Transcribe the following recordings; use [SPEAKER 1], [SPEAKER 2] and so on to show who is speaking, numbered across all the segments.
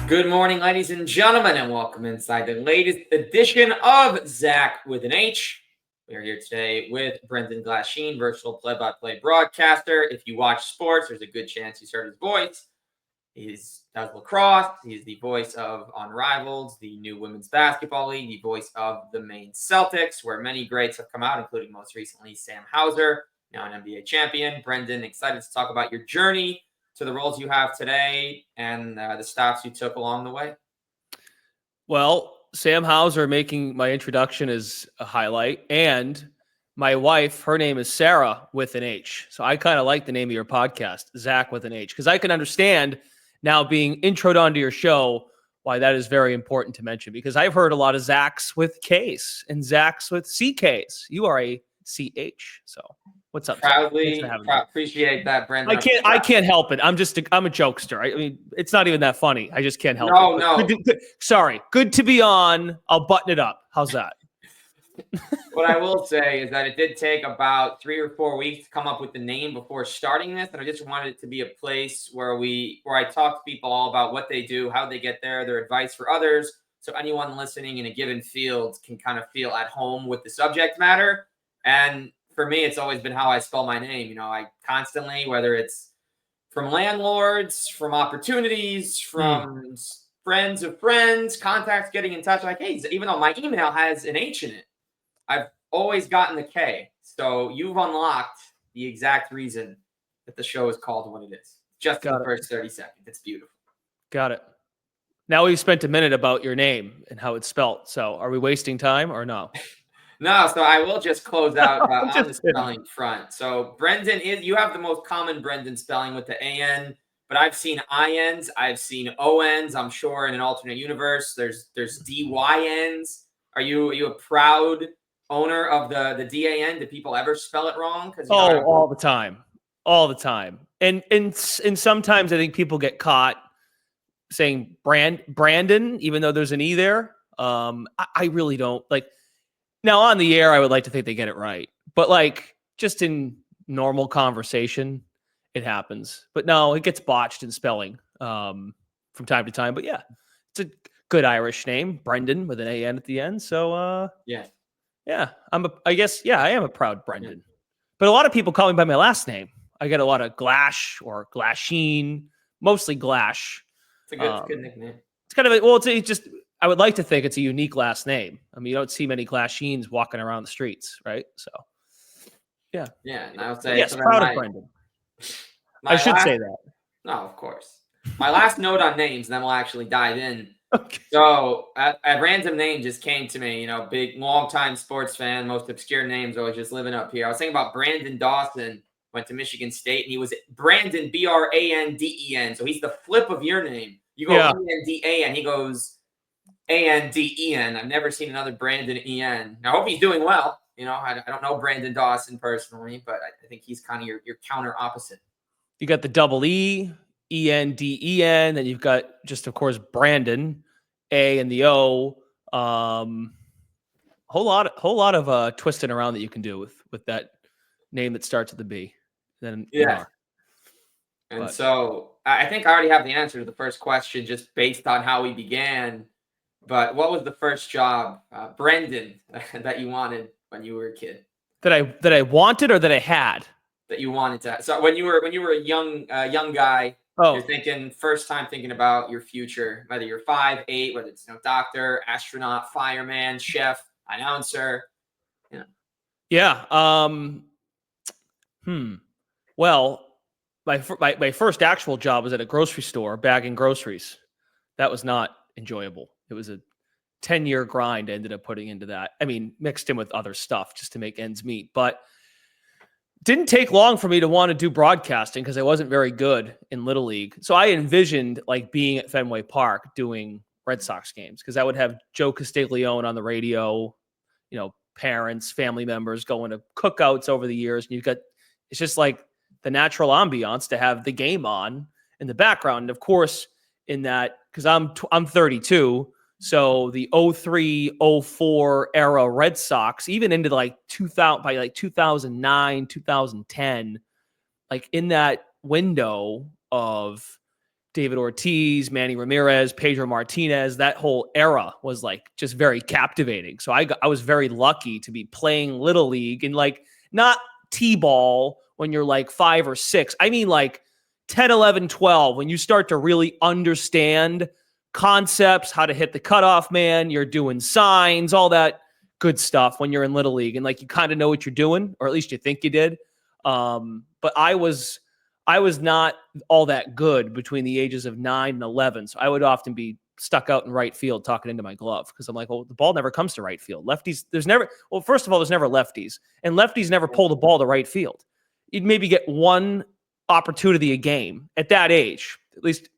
[SPEAKER 1] Good morning, ladies and gentlemen, and welcome inside the latest edition of Zach with an H. We are here today with Brendan Glasheen, virtual play-by-play broadcaster. If you watch sports, there's a good chance he's heard his voice. He does lacrosse. He's the voice of Unrivaled, the new women's basketball league, the voice of the Maine Celtics, where many greats have come out, including most recently Sam Hauser, now an NBA champion. Brendan, excited to talk about your journey to the roles you have today and the stops you took along the way.
[SPEAKER 2] Well, Sam Hauser making my introduction is a highlight. And my wife, her name is Sarah with an H. So I kind of like the name of your podcast, Zach with an H, because I can understand now being introed onto your show why that is very important to mention, because I've heard a lot of Zachs with Ks and Zachs with CKs. You are a CH. So what's up?
[SPEAKER 1] Proudly appreciate that, Brendan.
[SPEAKER 2] I can't help it. I'm a jokester. I mean, it's not even that funny. I just can't help it.
[SPEAKER 1] No.
[SPEAKER 2] Sorry. Good to be on. I'll button it up. How's that?
[SPEAKER 1] What I will say is that it did take about 3 or 4 weeks to come up with the name before starting this. And I just wanted it to be a place where I talk to people all about what they do, how they get there, their advice for others. So anyone listening in a given field can kind of feel at home with the subject matter. And for me, it's always been how I spell my name. You know, I constantly, whether it's from landlords, from opportunities, from friends of friends, contacts getting in touch, like, hey, even though my email has an H in it, I've always gotten the K. So you've unlocked the exact reason that the show is called what it is. Just in the first 30 seconds. It's beautiful. Got it.
[SPEAKER 2] Now we've spent a minute about your name and how it's spelled. So are we wasting time or no?
[SPEAKER 1] No, so I will just close out on the spelling front. So Brendan you have the most common Brendan spelling with the AN, but I've seen INs, I've seen ONs. I'm sure in an alternate universe, there's DYNs. Are you a proud owner of the DAN? Do people ever spell it wrong?
[SPEAKER 2] All the time. And sometimes I think people get caught saying Brandon, even though there's an E there. I really don't like. Now, on the air, I would like to think they get it right. But, like, just in normal conversation, it happens. But, no, it gets botched in spelling from time to time. But, yeah, it's a good Irish name, Brendan, with an A-N at the end. So, yeah, I am a proud Brendan. Yeah. But a lot of people call me by my last name. I get a lot of Glash or Glasheen, mostly Glash.
[SPEAKER 1] It's a good nickname.
[SPEAKER 2] It's kind of it's just – I would like to think it's a unique last name. I mean, you don't see many Glasheens walking around the streets, right? So, yeah.
[SPEAKER 1] Yeah, and I would say
[SPEAKER 2] yes, proud of Brendan. I should say that.
[SPEAKER 1] No, of course. My last note on names, and then we'll actually dive in.
[SPEAKER 2] Okay.
[SPEAKER 1] So, a random name just came to me. You know, big, long-time sports fan, most obscure names always just living up here. I was thinking about Brandon Dawson, went to Michigan State, and he was Brandon, Branden. So he's the flip of your name. You go E-N-D-A-N, he goes A-N-D-E-N. I've never seen another Brandon E-N. I hope he's doing well. You know, I don't know Brandon Dawson personally, but I think he's kind of your counter opposite.
[SPEAKER 2] You got the double E, E-N-D-E-N, then you've got just, of course, Brandon, A and the O. Whole lot of twisting around that you can do with that name that starts with the B. Then
[SPEAKER 1] so I think I already have the answer to the first question just based on how we began. But what was the first job, Brendan, that you wanted when you were a kid?
[SPEAKER 2] That I wanted or that I had?
[SPEAKER 1] That you wanted to. So when you were a young guy, you're first time thinking about your future, whether you're 5, 8, whether it's doctor, astronaut, fireman, chef, announcer.
[SPEAKER 2] Yeah. Well, my first actual job was at a grocery store bagging groceries. That was not enjoyable. It was a 10-year grind I ended up putting into that. I mean, mixed in with other stuff just to make ends meet. But didn't take long for me to want to do broadcasting because I wasn't very good in Little League. So I envisioned like being at Fenway Park doing Red Sox games because I would have Joe Castiglione on the radio, parents, family members going to cookouts over the years. And it's just like the natural ambiance to have the game on in the background. And of course, in that, because I'm 32, so the 03, 04 era Red Sox, even into like 2009, 2010, like in that window of David Ortiz, Manny Ramirez, Pedro Martinez, that whole era was like just very captivating. So I was very lucky to be playing Little League and like not T-ball when you're like 5 or 6. I mean like 10, 11, 12, when you start to really understand concepts, how to hit the cutoff man, you're doing signs, all that good stuff when you're in Little League. And like, you kind of know what you're doing, or at least you think you did. But I was not all that good between the ages of 9 and 11. So I would often be stuck out in right field talking into my glove because I'm like, well, the ball never comes to right field. Lefties, first of all, there's never lefties, and lefties never pull the ball to right field. You'd maybe get one opportunity a game at that age, at least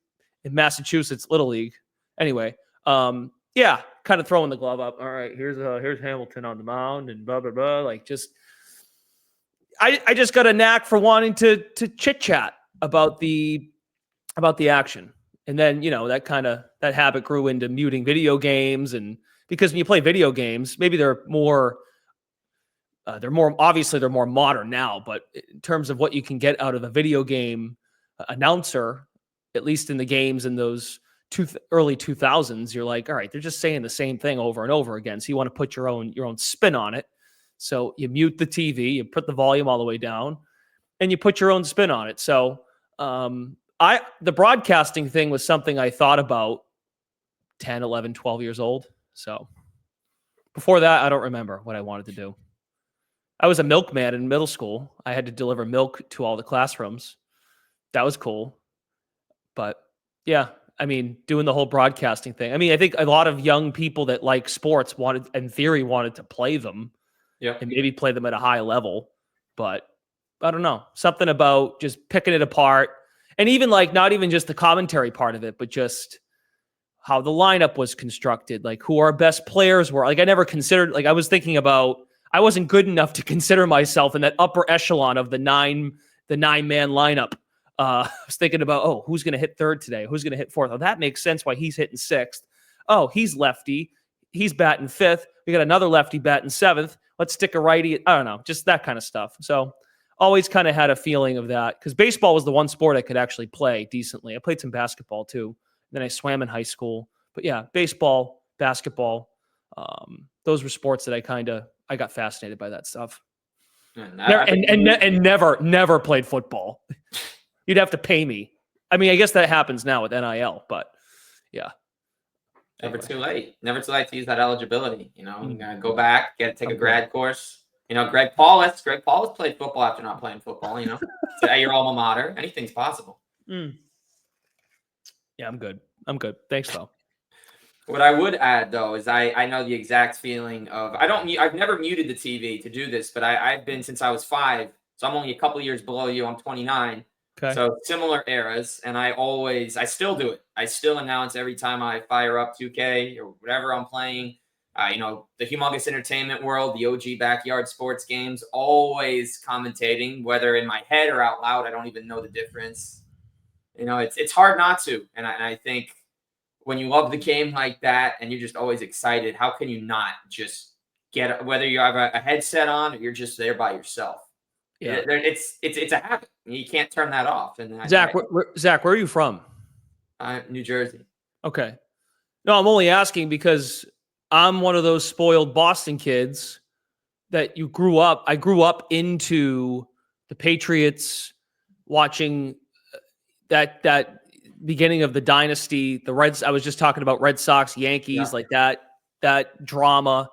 [SPEAKER 2] in Massachusetts Little League. Anyway, yeah, kind of throwing the glove up. All right, here's Hamilton on the mound and blah blah blah. Like I just got a knack for wanting to chit chat about the action, and then that habit grew into muting video games, and because when you play video games, maybe they're more modern now, but in terms of what you can get out of a video game announcer, at least in the games in those early 2000s, you're like, all right, they're just saying the same thing over and over again. So you want to put your own spin on it. So you mute the TV, you put the volume all the way down, and you put your own spin on it. So the broadcasting thing was something I thought about 10, 11, 12 years old. So before that, I don't remember what I wanted to do. I was a milkman in middle school. I had to deliver milk to all the classrooms. That was cool. But yeah, I mean, doing the whole broadcasting thing. I mean, I think a lot of young people that like sports wanted to play them.
[SPEAKER 1] Yeah.
[SPEAKER 2] And maybe play them at a high level. But I don't know. Something about just picking it apart. And even like not even just the commentary part of it, but just how the lineup was constructed, like who our best players were. Like I never considered, like I was thinking about, I wasn't good enough to consider myself in that upper echelon of the 9-man lineup. I was thinking about, who's going to hit third today? Who's going to hit fourth? Oh, that makes sense why he's hitting sixth. Oh, he's lefty. He's batting fifth. We got another lefty batting seventh. Let's stick a righty. I don't know, just that kind of stuff. So always kind of had a feeling of that because baseball was the one sport I could actually play decently. I played some basketball too. Then I swam in high school. But yeah, baseball, basketball, those were sports that I got fascinated by that stuff. And never played football. You'd have to pay me. I mean, I guess that happens now with NIL, but yeah.
[SPEAKER 1] Never too late. Never too late to use that eligibility. You gotta go back, take a grad course. Greg Paulus played football after not playing football. At your alma mater, anything's possible.
[SPEAKER 2] Yeah, I'm good. Thanks, though.
[SPEAKER 1] What I would add though is I know the exact feeling of I've never muted the TV to do this, but I've been since I was 5, so I'm only a couple years below you. I'm 29.
[SPEAKER 2] Okay.
[SPEAKER 1] So similar eras, and I still do it. I still announce every time I fire up 2K or whatever I'm playing. The humongous entertainment world, the OG backyard sports games, always commentating, whether in my head or out loud. I don't even know the difference. It's hard not to, and I think when you love the game like that and you're just always excited, how can you not just whether you have a headset on or you're just there by yourself? Yeah, it's a habit. You can't turn that off. And
[SPEAKER 2] Zach, where are you from?
[SPEAKER 1] New Jersey.
[SPEAKER 2] Okay. No, I'm only asking because I'm one of those spoiled Boston kids that I grew up into the Patriots, watching that beginning of the dynasty, the Reds. I was just talking about Red Sox, Yankees, like that drama.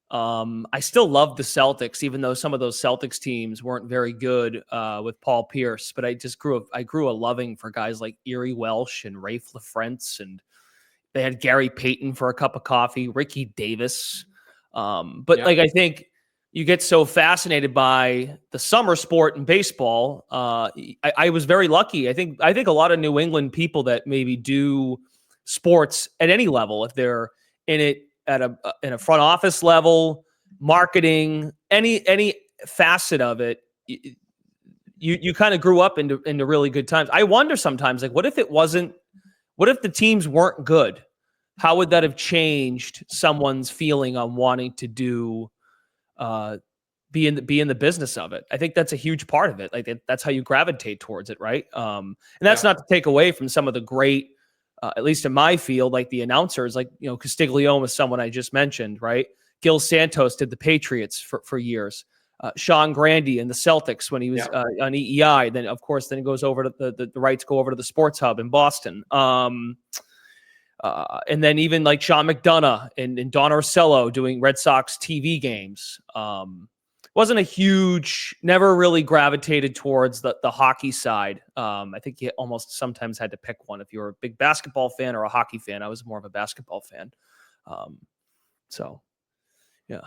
[SPEAKER 2] I still love the Celtics, even though some of those Celtics teams weren't very good with Paul Pierce. But I grew a loving for guys like Erie Welsh and Rafe LaFrentz, and they had Gary Payton for a cup of coffee, Ricky Davis. I think you get so fascinated by the summer sport in baseball. I was very lucky. I think a lot of New England people that maybe do sports at any level, if they're in it in a front office level, marketing, any facet of it, you kind of grew up into really good times. I wonder sometimes, like, what if the teams weren't good? How would that have changed someone's feeling on wanting to do be in the business of it. I think that's a huge part of it. Like that's how you gravitate towards it, right? And that's not to take away from some of the great, at least in my field, like the announcers, like Castiglione is someone I just mentioned, right? Gil Santos did the Patriots for years. Sean Grandy and the Celtics when he was on EEI. Then of course, then it goes over to the rights go over to the Sports Hub in Boston. And then even like Sean McDonough and Don Orsello doing Red Sox TV games. Wasn't a huge, never really gravitated towards the hockey side. I think you almost sometimes had to pick one if you were a big basketball fan or a hockey fan. I was more of a basketball fan. So, yeah.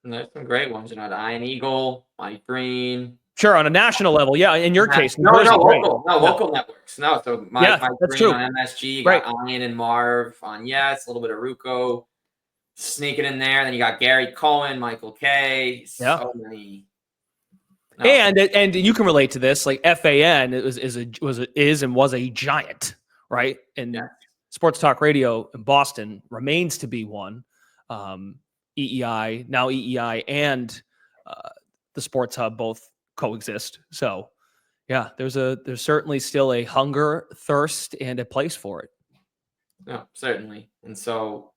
[SPEAKER 1] And there's some great ones, the Iron Eagle, Mike Green.
[SPEAKER 2] Sure, on a national level, yeah. In your case,
[SPEAKER 1] local networks. No, so Mike
[SPEAKER 2] that's
[SPEAKER 1] Green
[SPEAKER 2] true.
[SPEAKER 1] on MSG, you got Ian and Marv on Yes, a little bit of Ruco sneaking in there. Then you got Gary Cohen, Michael K. So many. No.
[SPEAKER 2] And you can relate to this. Like FAN is and was a giant, right? And sports talk radio in Boston remains to be one. EEI and the Sports Hub both coexist. So yeah, there's certainly still a hunger, thirst, and a place for it.
[SPEAKER 1] No, certainly. And so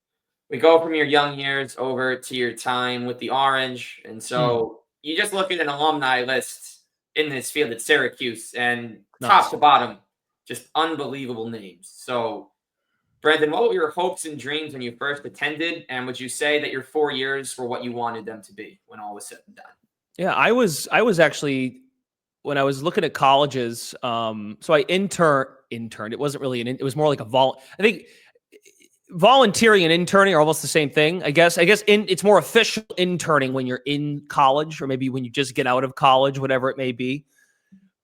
[SPEAKER 1] we go from your young years over to your time with the Orange. And so you just look at an alumni list in this field at Syracuse and top to bottom, just unbelievable names. So Brendan, what were your hopes and dreams when you first attended? And would you say that your 4 years were what you wanted them to be when all was said and done?
[SPEAKER 2] Yeah, I was actually, when I was looking at colleges, so I interned. It wasn't really it was more like I think volunteering and interning are almost the same thing. I guess it's more official interning when you're in college, or maybe when you just get out of college, whatever it may be.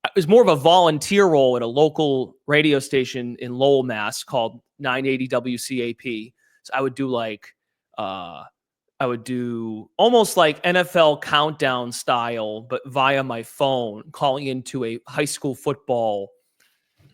[SPEAKER 2] It was more of a volunteer role at a local radio station in Lowell, Mass, called 980 WCAP. So I would do almost like NFL countdown style, but via my phone, calling into a high school football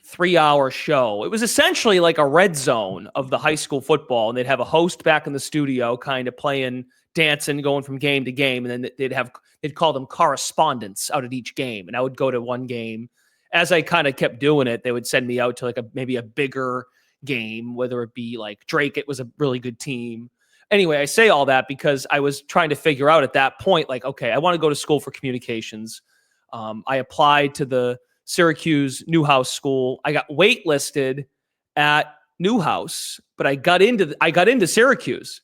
[SPEAKER 2] 3-hour show. It was essentially like a red zone of the high school football, and they'd have a host back in the studio kind of playing, dancing, going from game to game, and then they'd call them correspondents out at each game, and I would go to one game. As I kind of kept doing it, they would send me out to like maybe a bigger game, whether it be like Drake, it was a really good team. Anyway, I say all that because I was trying to figure out at that point, like, okay, I want to go to school for communications. I applied to the Syracuse Newhouse School. I got waitlisted at Newhouse, but I got into Syracuse.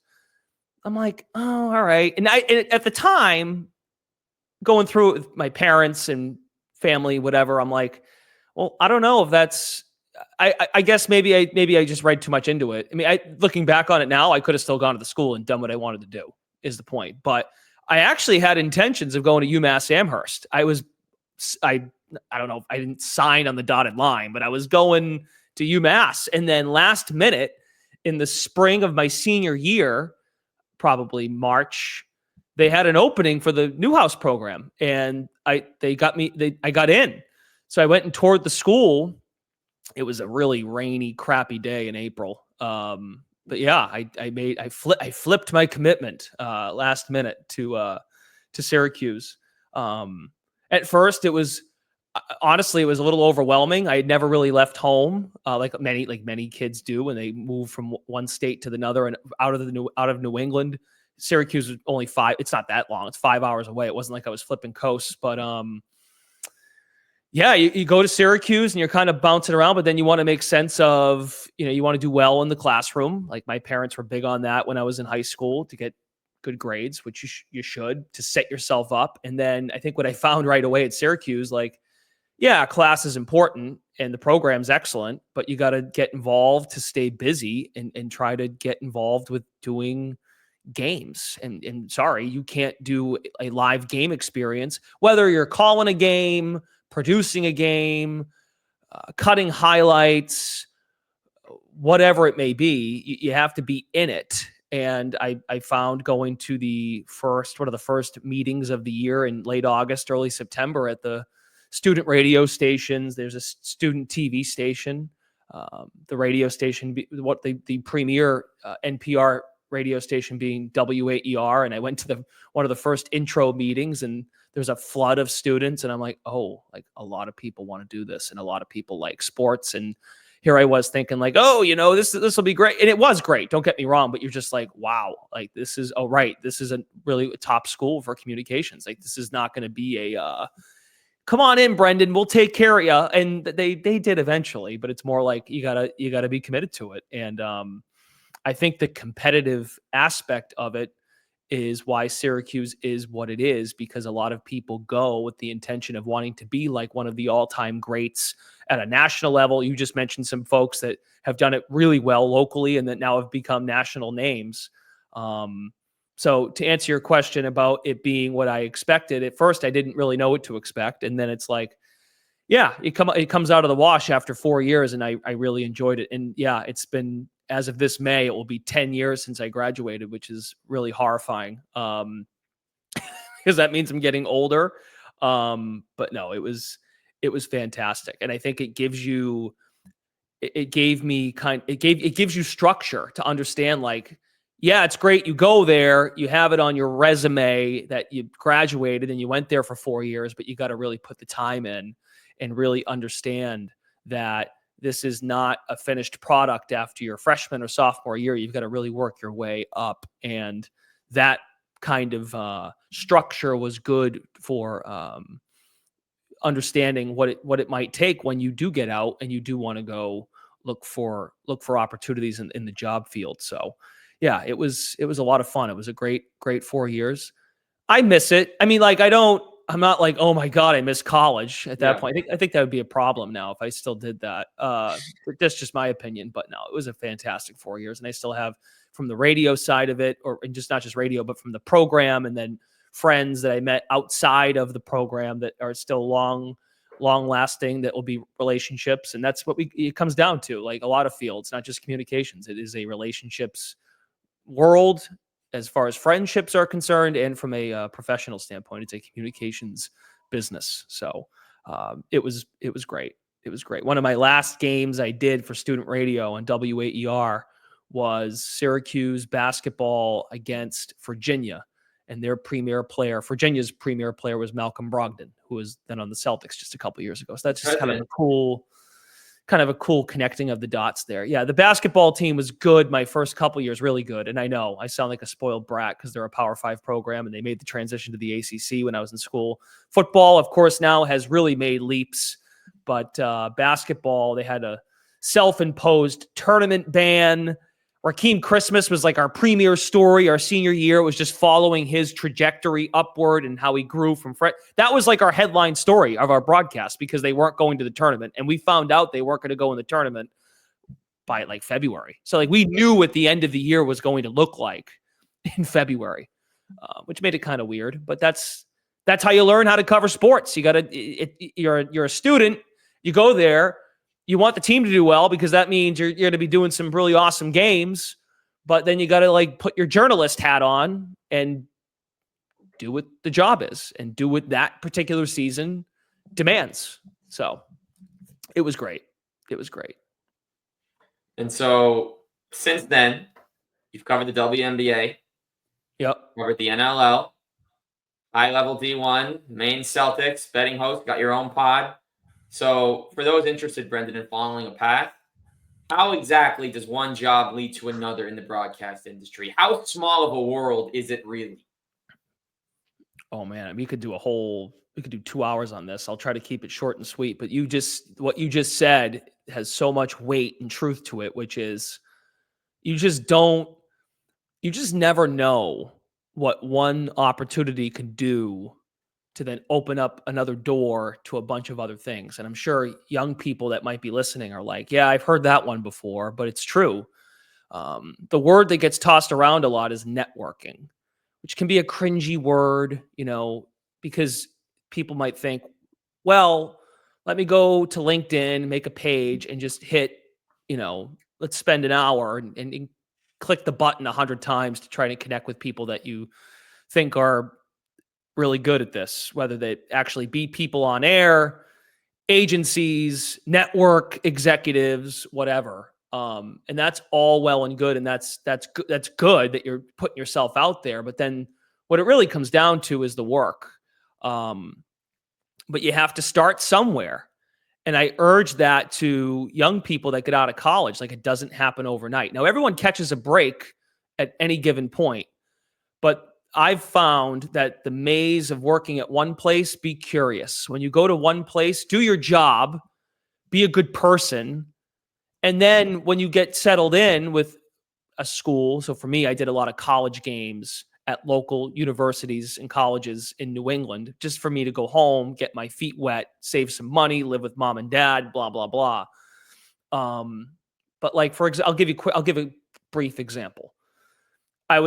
[SPEAKER 2] I'm like, oh, all right. And at the time, going through it with my parents and family, whatever, I'm like, well, I don't know if that's. I guess maybe I just read too much into it. I mean, looking back on it now, I could have still gone to the school and done what I wanted to do, is the point. But I actually had intentions of going to UMass Amherst. I don't know, I didn't sign on the dotted line, but I was going to UMass. And then last minute, in the spring of my senior year, probably March, they had an opening for the Newhouse program, and I got in. So I went and toured the school. It was a really rainy, crappy day in April. But yeah, I flipped my commitment last minute to Syracuse. At first, it was honestly, it was a little overwhelming. I had never really left home, like many kids do when they move from one state to another and out of New England. Syracuse was only 5. It's not that long. It's 5 hours away. It wasn't like I was flipping coasts, but yeah, you go to Syracuse and you're kind of bouncing around, but then you want to make sense of, you want to do well in the classroom. Like my parents were big on that when I was in high school, to get good grades, which you should, to set yourself up. And then I think what I found right away at Syracuse, like, yeah, class is important and the program's excellent, but you got to get involved to stay busy and try to get involved with doing games. And sorry, you can't do a live game experience, whether you're calling a game, producing a game, cutting highlights, whatever it may be, you have to be in it. And I found going to one of the first meetings of the year in late August, early September at the student radio stations. There's a student TV station, the radio station, the premier NPR radio station being WAER, and I went to one of the first intro meetings, and there's a flood of students, and I'm like, oh, like a lot of people want to do this, and a lot of people like sports. And here I was thinking like, oh, this will be great. And it was great. Don't get me wrong, but you're just like, wow, like this is, oh, right. This is a really top school for communications. Like this is not going to be a, come on in, Brendan, we'll take care of you. And they did eventually, but it's more like you gotta be committed to it. And I think the competitive aspect of it is why Syracuse is what it is, because a lot of people go with the intention of wanting to be like one of the all-time greats at a national level. You just mentioned some folks that have done it really well locally and that now have become national names. So to answer your question about it being what I expected, at first I didn't really know what to expect. And then it's like, yeah, it comes out of the wash after 4 years, and I really enjoyed it. And yeah, it's been, as of this May, it will be 10 years since I graduated, which is really horrifying. Because that means I'm getting older. But no, it was fantastic. And I think it gives you, it gives you structure to understand, like, yeah, it's great. You go there, you have it on your resume that you graduated and you went there for 4 years, but you got to really put the time in and really understand that this is not a finished product after your freshman or sophomore year. You've got to really work your way up. And that kind of structure was good for understanding what it might take when you do get out and you do want to go look for opportunities in the job field. So yeah, it was a lot of fun. It was a great 4 years. I miss it. I mean, like, I'm not like, oh my God, I miss college at that point. I think that would be a problem now if I still did that. That's just my opinion, but no, it was a fantastic 4 years. And I still have, from the radio side of it, and just not just radio, but from the program, and then friends that I met outside of the program that are still long lasting, that will be relationships. And that's what it comes down to, like a lot of fields, not just communications. It is a relationships world as far as friendships are concerned, and from a professional standpoint, it's a communications business. So it was great. It was great. One of my last games I did for student radio on WAER was Syracuse basketball against Virginia, and their premier player, Virginia's premier player, was Malcolm Brogdon, who was then on the Celtics just a couple years ago. So that's just kind of a cool connecting of the dots there. Yeah, the basketball team was good my first couple years, really good. And I know I sound like a spoiled brat because they're a Power 5 program and they made the transition to the ACC when I was in school. Football, of course, now has really made leaps, but basketball, they had a self-imposed tournament ban. Rakeem Christmas was like our premier story our senior year. It was just following his trajectory upward and how he grew from that was like our headline story of our broadcast, because they weren't going to the tournament. And we found out they weren't going to go in the tournament by like February. So like we knew what the end of the year was going to look like in February, which made it kind of weird. But that's how you learn how to cover sports. You got to, you're a student, you go there, you want the team to do well, because that means you're going to be doing some really awesome games. But then you got to like put your journalist hat on and do what the job is and do what that particular season demands. So it was great. It was great.
[SPEAKER 1] And so since then, you've covered the WNBA.
[SPEAKER 2] Yep.
[SPEAKER 1] Covered the NLL, high level D1, Maine Celtics, betting host, got your own pod. So for those interested, Brendan, in following a path, how exactly does one job lead to another in the broadcast industry? How small of a world is it really?
[SPEAKER 2] Oh man, we could do 2 hours on this. I'll try to keep it short and sweet, but what you just said has so much weight and truth to it, which is you just never know what one opportunity can do to then open up another door to a bunch of other things. And I'm sure young people that might be listening are like, yeah, I've heard that one before, but it's true. The word that gets tossed around a lot is networking, which can be a cringy word, because people might think, well, let me go to LinkedIn, make a page and just hit, let's spend an hour and click the button 100 times to try to connect with people that you think are really good at this, whether they actually be people on air, agencies, network executives, whatever. And that's all well and good. And that's good that you're putting yourself out there. But then what it really comes down to is the work. But you have to start somewhere. And I urge that to young people that get out of college. Like, it doesn't happen overnight. Now, everyone catches a break at any given point. But I've found that the maze of working at one place, be curious. When you go to one place, do your job, be a good person. And then when you get settled in with a school, so for me, I did a lot of college games at local universities and colleges in New England, just for me to go home, get my feet wet, save some money, live with mom and dad, blah, blah, blah. But like, for example, I'll give a brief example. I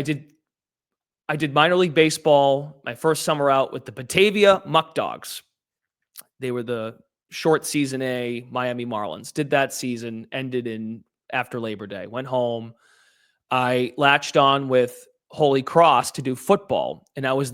[SPEAKER 2] did minor league baseball my first summer out with the Batavia Muck Dogs. They were the short season A Miami Marlins. Did that season, ended in after Labor Day. Went home. I latched on with Holy Cross to do football, and I was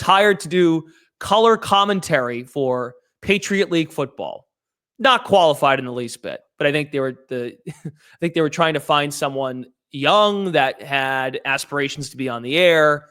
[SPEAKER 2] hired to do color commentary for Patriot League football. Not qualified in the least bit, but I think they were trying to find someone young that had aspirations to be on the air,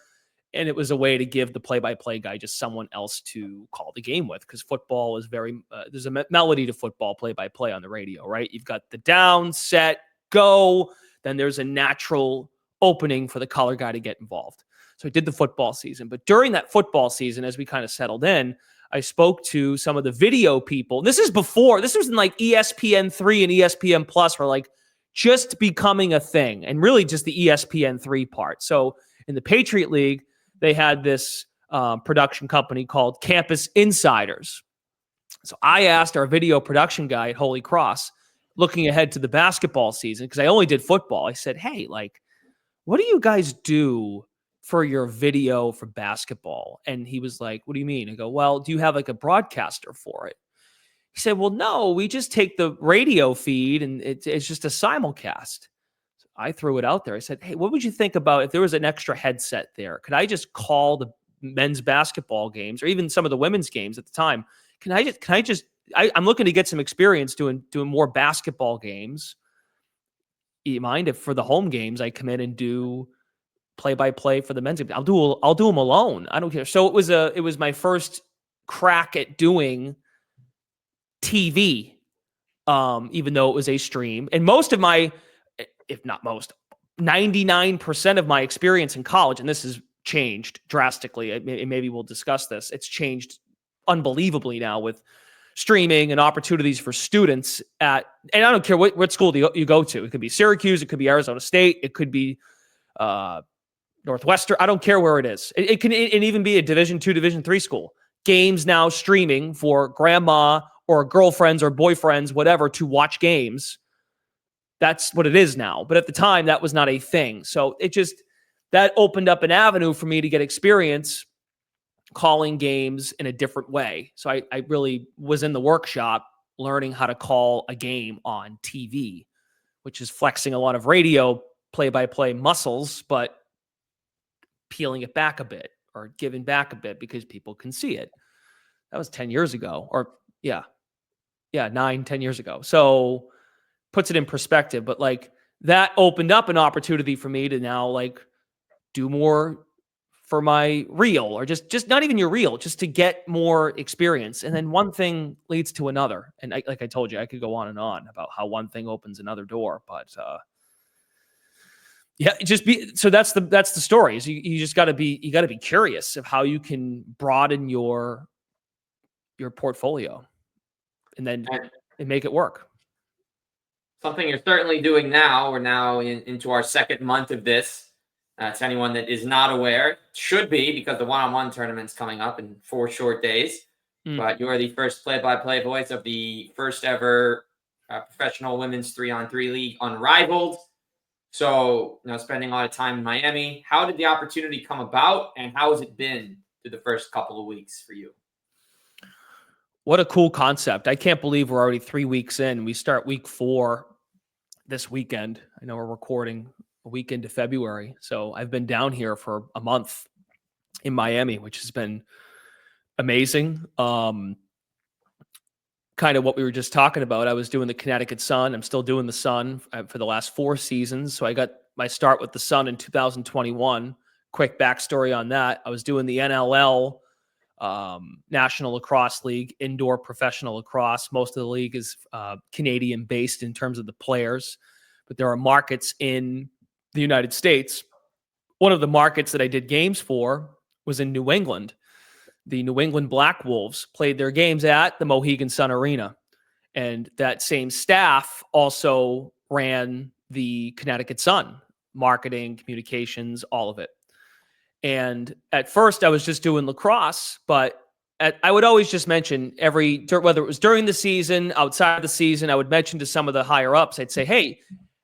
[SPEAKER 2] and it was a way to give the play-by-play guy just someone else to call the game with, because football is very there's a melody to football play-by-play on the radio, right? You've got the down, set, go, then there's a natural opening for the color guy to get involved. So I did the football season, but during that football season, as we kind of settled in, I spoke to some of the video people. This was in like ESPN3 and ESPN Plus were like just becoming a thing, and really just the ESPN3 part. So in the Patriot League, they had this production company called Campus Insiders. So I asked our video production guy at Holy Cross, looking ahead to the basketball season, because I only did football. I said, hey, like, what do you guys do for your video for basketball? And he was like, what do you mean? I go, well, do you have like a broadcaster for it? He said, well, no, we just take the radio feed and it's just a simulcast. So I threw it out there. I said, hey, what would you think about if there was an extra headset there? Could I just call the men's basketball games, or even some of the women's games at the time? I'm looking to get some experience doing more basketball games. You mind if for the home games I come in and do play-by-play for the men's game? I'll do them alone. I don't care. So it was my first crack at doing TV, even though it was a stream. And most of my, if not most, 99% of my experience in college, and this has changed drastically. Maybe we'll discuss this. It's changed unbelievably now with streaming and opportunities for students and I don't care what school you go to. It could be Syracuse, it could be Arizona State, it could be Northwestern. I don't care where it is. It can even be a Division II, Division III school. Games now streaming for grandma or girlfriends or boyfriends, whatever, to watch games. That's what it is now. But at the time, that was not a thing. So that opened up an avenue for me to get experience calling games in a different way. So I really was in the workshop learning how to call a game on TV, which is flexing a lot of radio play-by-play muscles, but peeling it back a bit or giving back a bit because people can see it. That was 10 years ago, or 9-10 years ago. So puts it in perspective, but like that opened up an opportunity for me to now like do more for my reel, or just not even your reel, just to get more experience. And then one thing leads to another. And like I told you, I could go on and on about how one thing opens another door, but so that's the story. Is you just got to be curious of how you can broaden your portfolio and then make it work.
[SPEAKER 1] Something you're certainly doing now. We're now into our second month of this. To anyone that is not aware, should be, because the one-on-one tournament's coming up in 4 short days. But you are the first play-by-play voice of the first ever professional women's 3-on-3 league, Unrivaled. So, spending a lot of time in Miami. How did the opportunity come about, and how has it been through the first couple of weeks for you?
[SPEAKER 2] What a cool concept. I can't believe we're already 3 weeks in. We start week 4 this weekend. I know we're recording a week into February. So I've been down here for a month in Miami, which has been amazing. kind of what we were just talking about. I was doing the Connecticut Sun. I'm still doing the Sun for the last 4 seasons. So I got my start with the Sun in 2021. Quick backstory on that. I was doing the NLL, National Lacrosse League, indoor professional lacrosse. Most of the league is Canadian based in terms of the players, but there are markets in the United States. One of the markets that I did games for was in New England. The New England Black Wolves played their games at the Mohegan Sun Arena. And that same staff also ran the Connecticut Sun, marketing, communications, all of it. And at first I was just doing lacrosse, but I would always just mention whether it was during the season, outside the season, I would mention to some of the higher ups, I'd say, hey,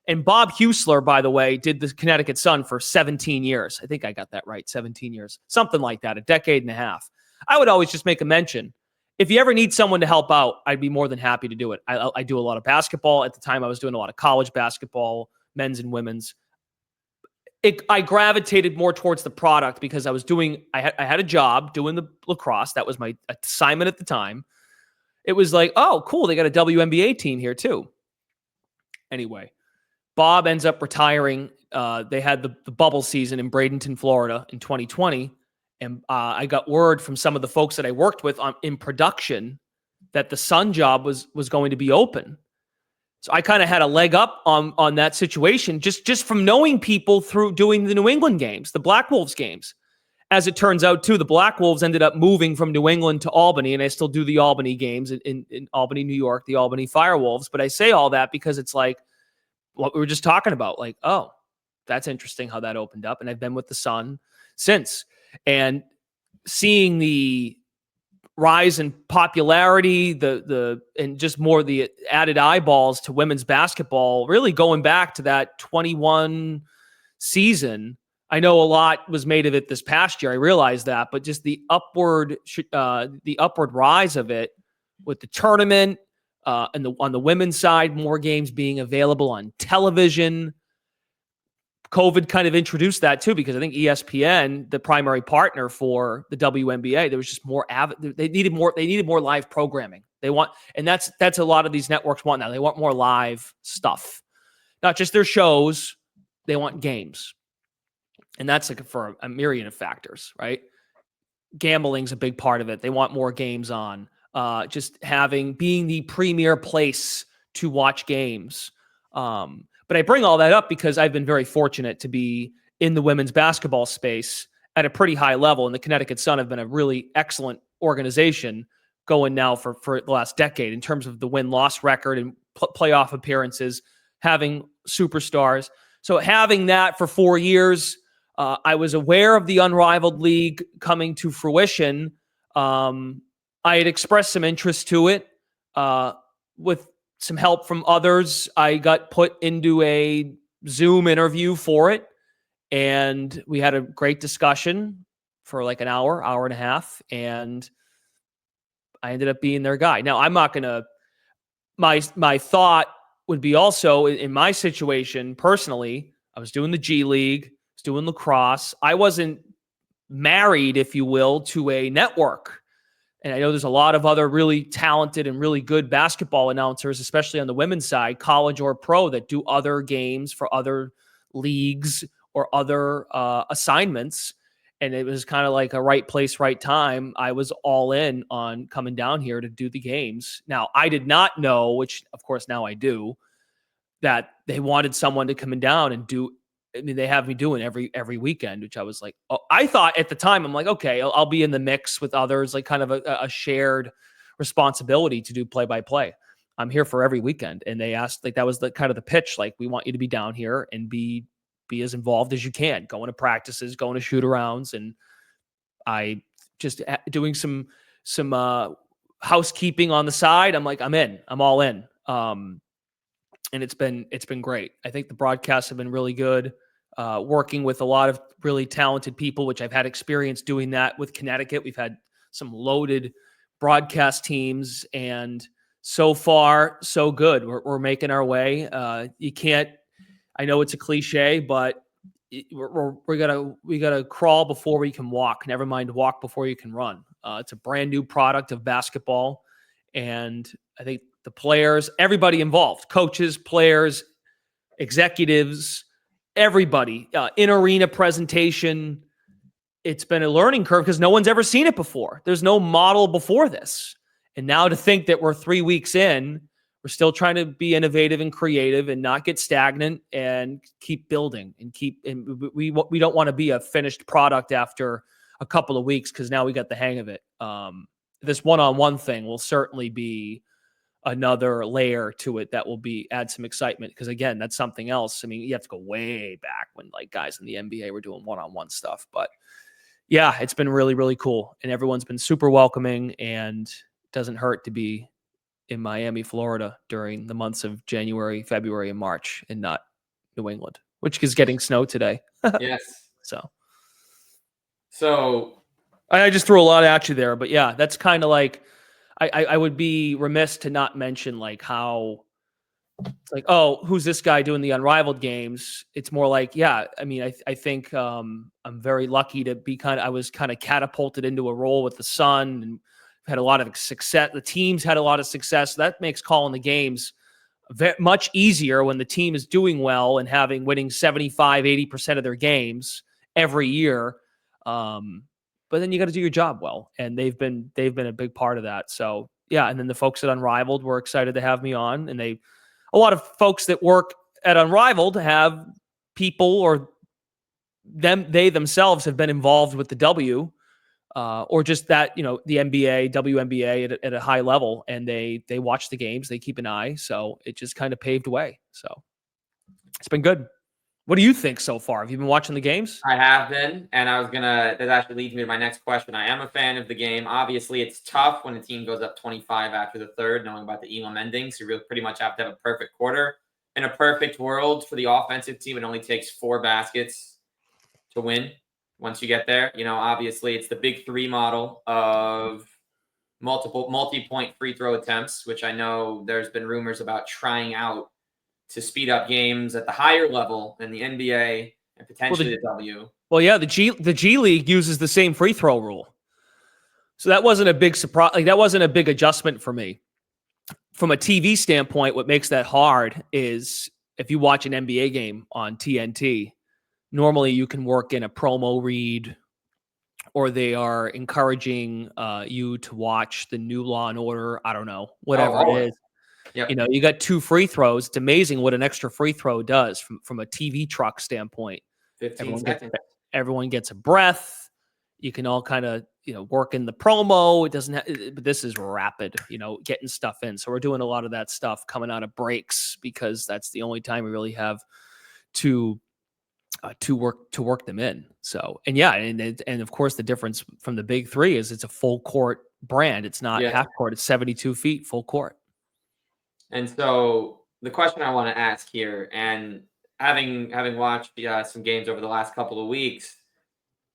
[SPEAKER 2] and Bob Husler, by the way, did the Connecticut Sun for 17 years. I think I got that right, 17 years, something like that, a decade and a half. I would always just make a mention. If you ever need someone to help out, I'd be more than happy to do it. I do a lot of basketball. At the time, I was doing a lot of college basketball, men's and women's. I gravitated more towards the product because I had a job doing the lacrosse. That was my assignment at the time. It was like, oh, cool. They got a WNBA team here too. Anyway, Bob ends up retiring. They had the bubble season in Bradenton, Florida in 2020. And I got word from some of the folks that I worked with in production that the Sun job was going to be open. So I kind of had a leg up on that situation just from knowing people through doing the New England games, the Black Wolves games. As it turns out, too, the Black Wolves ended up moving from New England to Albany, and I still do the Albany games in Albany, New York, the Albany Firewolves. But I say all that because it's like what we were just talking about. Like, oh, that's interesting how that opened up. And I've been with the Sun since. And seeing the rise in popularity, and just more the added eyeballs to women's basketball, really going back to that 21 season. I know a lot was made of it this past year. I realize that, but just the upward rise of it with the tournament and on the women's side, more games being available on television. COVID kind of introduced that too, because I think ESPN, the primary partner for the WNBA, there was just more they needed more live programming. And that's a lot of these networks want now. They want more live stuff, not just their shows. They want games. And that's like for a myriad of factors, right? Gambling's a big part of it. They want more games on, just being the premier place to watch games. But I bring all that up because I've been very fortunate to be in the women's basketball space at a pretty high level. And the Connecticut Sun have been a really excellent organization going now for the last decade in terms of the win-loss record and playoff appearances, having superstars. So having that for 4 years, I was aware of the Unrivaled League coming to fruition. I had expressed some interest to it with some help from others. I got put into a Zoom interview for it, and we had a great discussion for like an hour and a half, and I ended up being their guy. Now, I'm not going to, my thought would be also in my situation personally, I was doing the G League, I was doing lacrosse. I wasn't married, if you will, to a network. And I know there's a lot of other really talented and really good basketball announcers, especially on the women's side, college or pro, that do other games for other leagues or other assignments. And it was kind of like a right place, right time. I was all in on coming down here to do the games. Now, I did not know, which of course now I do, that they wanted someone to come down and do. I mean, they have me doing every weekend, which I was like, oh, I thought at the time, I'm like, okay, I'll be in the mix with others, like kind of a shared responsibility to do play-by-play. I'm here for every weekend. And they asked, like, that was the kind of the pitch. Like, we want you to be down here and be as involved as you can, going to practices, going to shoot arounds. And I just doing some housekeeping on the side. I'm like, I'm all in. And it's been great. I think the broadcasts have been really good. Working with a lot of really talented people, which I've had experience doing that with Connecticut. We've had some loaded broadcast teams, and so far, so good. We're making our way. You can't, I know it's a cliche, but we gotta crawl before we can walk. Never mind walk before you can run. It's a brand new product of basketball, And I think the players, everybody involved, coaches, players, executives, everybody, in-arena presentation, it's been a learning curve because no one's ever seen it before. There's no model before this. And now to think that we're 3 weeks in, we're still trying to be innovative and creative and not get stagnant and keep building and we don't want to be a finished product after a couple of weeks because now we got the hang of it. This one-on-one thing will certainly be another layer to it that will add some excitement because again, that's something else. I mean, you have to go way back when like guys in the NBA were doing one-on-one stuff, but yeah, it's been really, really cool. And everyone's been super welcoming and it doesn't hurt to be in Miami, Florida during the months of January, February, and March and not New England, which is getting snow today.
[SPEAKER 1] Yes.
[SPEAKER 2] So I just threw a lot at you there, but yeah, that's kind of like, I would be remiss to not mention like how it's like, oh, who's this guy doing the Unrivaled games? It's more like, yeah, I mean, I think I'm very lucky to be I was kind of catapulted into a role with the Sun and had a lot of success. The teams had a lot of success. That makes calling the games much easier when the team is doing well and winning 75, 80% of their games every year. But then you got to do your job well. And they've been a big part of that. So yeah. And then the folks at Unrivaled were excited to have me on, and a lot of folks that work at Unrivaled have people or they themselves have been involved with the W, or just that, the NBA, WNBA at a high level, and they watch the games, they keep an eye. So it just kind of paved way. So it's been good. What do you think so far? Have you been watching the games?
[SPEAKER 1] I have been, and that actually leads me to my next question. I am a fan of the game. Obviously, it's tough when a team goes up 25 after the third, knowing about the Elam ending. So you really pretty much have to have a perfect quarter. In a perfect world for the offensive team, it only takes 4 baskets to win once you get there. Obviously, it's the big 3 model of multi-point free throw attempts, which I know there's been rumors about trying out to speed up games at the higher level in the NBA and potentially the W.
[SPEAKER 2] Well, yeah, the G League uses the same free throw rule. So that wasn't a big surprise. Like, that wasn't a big adjustment for me. From a TV standpoint, what makes that hard is if you watch an NBA game on TNT, normally you can work in a promo read, or they are encouraging you to watch the new Law and Order. I don't know, whatever it is.
[SPEAKER 1] Yep.
[SPEAKER 2] You got 2 free throws. It's amazing what an extra free throw does from a TV truck standpoint.
[SPEAKER 1] 15 seconds.
[SPEAKER 2] Everyone gets a breath. You can all kind of, work in the promo. It doesn't but this is rapid, getting stuff in. So we're doing a lot of that stuff coming out of breaks because that's the only time we really have to work them in. So, and yeah, and of course the difference from the big 3 is it's a full court brand. It's not half court. It's 72 feet full court.
[SPEAKER 1] And so the question I want to ask here, and having watched some games over the last couple of weeks,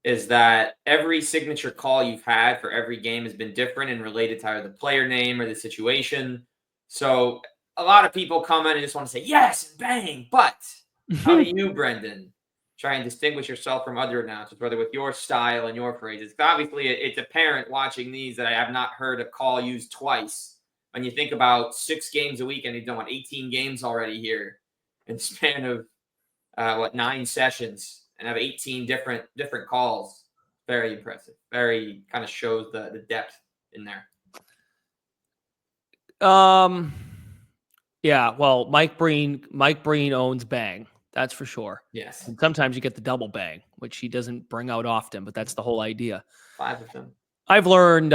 [SPEAKER 1] is that every signature call you've had for every game has been different and related to either the player name or the situation. So a lot of people come in and just want to say yes and bang, but how do you, Brendan, try and distinguish yourself from other announcers, whether with your style and your phrases? Obviously, it's apparent watching these that I have not heard a call used twice. When you think about 6 games a week, and you've done 18 games already here in the span of 9 sessions, and have 18 different calls. Very impressive. Very kind of shows the depth in there.
[SPEAKER 2] Yeah, well, Mike Breen owns bang. That's for sure.
[SPEAKER 1] Yes.
[SPEAKER 2] And sometimes you get the double bang, which he doesn't bring out often, but that's the whole idea.
[SPEAKER 1] 5 of them.
[SPEAKER 2] I've learned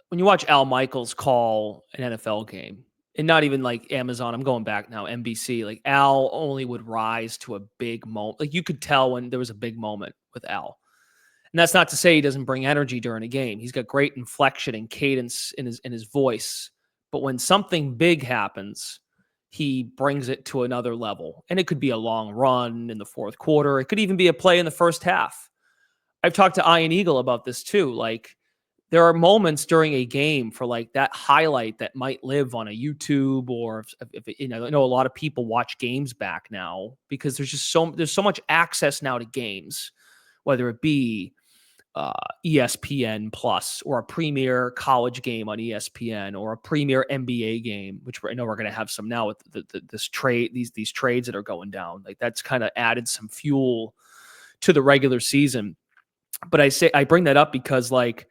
[SPEAKER 2] when you watch Al Michaels call an NFL game, and not even like Amazon, I'm going back now, NBC, like Al only would rise to a big moment. Like you could tell when there was a big moment with Al. And that's not to say he doesn't bring energy during a game. He's got great inflection and cadence in his voice. But when something big happens, he brings it to another level. And it could be a long run in the 4th quarter. It could even be a play in the first half. I've talked to Ian Eagle about this too. Like, there are moments during a game for like that highlight that might live on a YouTube, or if I know a lot of people watch games back now because there's so much access now to games, whether it be ESPN Plus, or a premier college game on ESPN, or a premier NBA game, which I know we're going to have some now with this trade, these trades that are going down. Like, that's kind of added some fuel to the regular season. But I bring that up because, like,